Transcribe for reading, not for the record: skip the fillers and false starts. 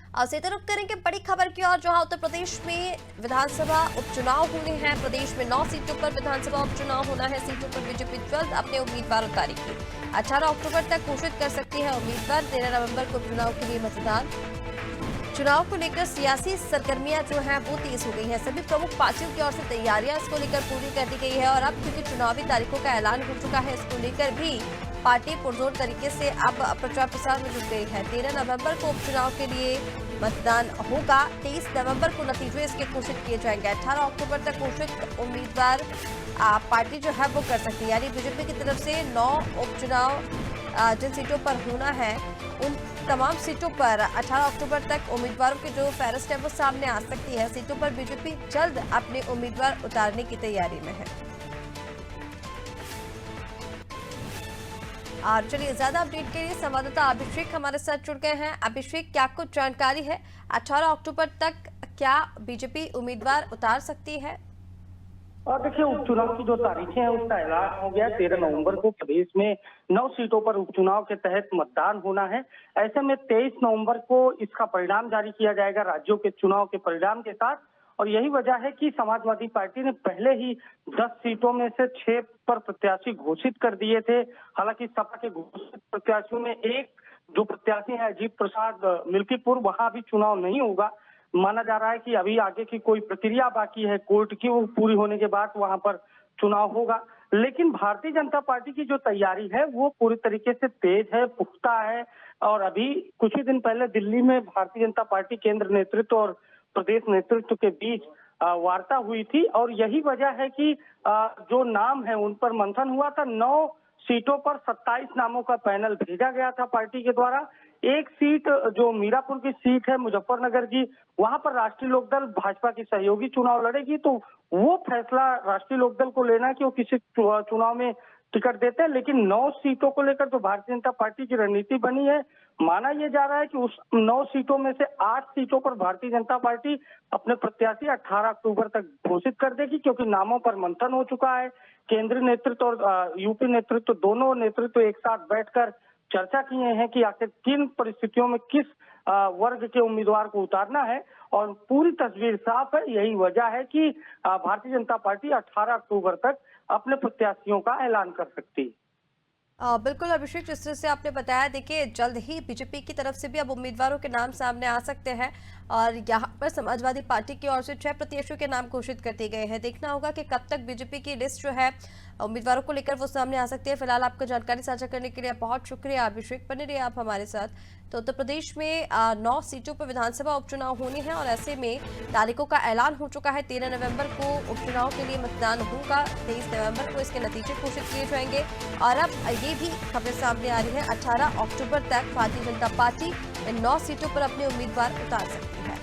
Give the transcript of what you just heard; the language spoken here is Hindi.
सीधे रुख करेंगे बड़ी खबर की ओर, जहां उत्तर प्रदेश में विधानसभा उपचुनाव होने हैं। प्रदेश में 9 सीटों पर विधानसभा उपचुनाव होना है। सीटों पर बीजेपी जल्द अपने उम्मीदवार उतारेगी। 18 अक्टूबर तक घोषित कर सकती है उम्मीदवार। 13 नवंबर को चुनाव के लिए मतदान। चुनाव को लेकर सियासी सरगर्मियां जो हैं वो तेज हो गई हैं। सभी प्रमुख पार्टियों की ओर से तैयारियां इसको लेकर पूरी कर दी गई है और अब क्योंकि चुनावी तारीखों का ऐलान हो चुका है, इसको लेकर भी पार्टी पुरजोर तरीके से अब प्रचार प्रसार में जुट गई है। 13 नवंबर को उपचुनाव के लिए मतदान होगा। 23 नवंबर को नतीजे इसके घोषित किए जाएंगे। 18 अक्टूबर तक घोषित उम्मीदवार पार्टी जो है वो कर सकती है। यानी बीजेपी की तरफ से 9 उपचुनाव जिन सीटों पर होना है उन तमाम सीटों पर 18 अक्टूबर तक उम्मीदवारों की जो फहरिस्त है वो सामने आ सकती है। सीटों पर बीजेपी जल्द अपने उम्मीदवार उतारने की तैयारी में है। और चलिए ज्यादा अपडेट के लिए संवाददाता अभिषेक हमारे साथ जुड़ गए हैं। अभिषेक, क्या कुछ जानकारी है? 18 अक्टूबर तक क्या बीजेपी उम्मीदवार उतार सकती है? और देखिए, उपचुनाव की जो तारीखें हैं उसका ऐलान हो गया। 13 नवंबर को प्रदेश में 9 सीटों पर उपचुनाव के तहत मतदान होना है। ऐसे में 23 नवंबर को इसका परिणाम जारी किया जाएगा राज्यों के चुनाव के परिणाम के साथ। और यही वजह है कि समाजवादी पार्टी ने पहले ही 10 सीटों में से 6 पर प्रत्याशी घोषित कर दिए थे। हालांकि सपा के घोषित प्रत्याशियों में एक जो प्रत्याशी है अजीत प्रसाद मिल्कीपुर, वहां भी चुनाव नहीं होगा। माना जा रहा है कि अभी आगे की कोई प्रक्रिया बाकी है कोर्ट की, वो पूरी होने के बाद वहां पर चुनाव होगा। लेकिन भारतीय जनता पार्टी की जो तैयारी है वो पूरी तरीके से तेज है, पुख्ता है। और अभी कुछ ही दिन पहले दिल्ली में भारतीय जनता पार्टी केंद्र नेतृत्व और प्रदेश नेतृत्व के बीच वार्ता हुई थी और यही वजह है कि जो नाम है उन पर मंथन हुआ था। 9 सीटों पर 27 नामों का पैनल भेजा गया था पार्टी के द्वारा। एक सीट जो मीरापुर की सीट है मुजफ्फरनगर की, वहां पर राष्ट्रीय लोकदल भाजपा की सहयोगी चुनाव लड़ेगी। तो वो फैसला राष्ट्रीय लोकदल को लेना कि वो किसी चुनाव में टिकट देते हैं। लेकिन 9 सीटों को लेकर जो भारतीय जनता पार्टी की रणनीति बनी है, माना यह जा रहा है कि उस 9 सीटों में से 8 सीटों पर भारतीय जनता पार्टी अपने प्रत्याशी 18 अक्टूबर तक घोषित कर देगी, क्योंकि नामों पर मंथन हो चुका है। केंद्रीय नेतृत्व और यूपी नेतृत्व, दोनों नेतृत्व एक साथ बैठकर चर्चा किए हैं कि आखिर किन परिस्थितियों में किस वर्ग के उम्मीदवार को उतारना है और पूरी तस्वीर साफ है। यही वजह है कि भारतीय जनता पार्टी 18 अक्टूबर तक अपने प्रत्याशियों का ऐलान कर सकती है। बिल्कुल अभिषेक, जिस तरह से आपने बताया, देखिए जल्द ही बीजेपी की तरफ से भी अब उम्मीदवारों के नाम सामने आ सकते हैं और यहाँ पर समाजवादी पार्टी की ओर से 6 प्रत्याशियों के नाम घोषित कर दिए गए हैं। देखना होगा कि कब तक बीजेपी की लिस्ट जो है उम्मीदवारों को लेकर वो सामने आ सकती है। फिलहाल आपको जानकारी साझा करने के लिए बहुत शुक्रिया अभिषेक। बने रहिए आप हमारे साथ। तो उत्तर प्रदेश में 9 सीटों पर विधानसभा उपचुनाव होने हैं और ऐसे में तारीखों का ऐलान हो चुका है। 13 नवंबर को उपचुनाव के लिए मतदान होगा। 23 नवंबर को इसके नतीजे घोषित किए जाएंगे और अब ये भी खबर सामने आ रही है 18 अक्टूबर तक भारतीय जनता पार्टी इन 9 सीटों पर अपने उम्मीदवार उतार सकती है।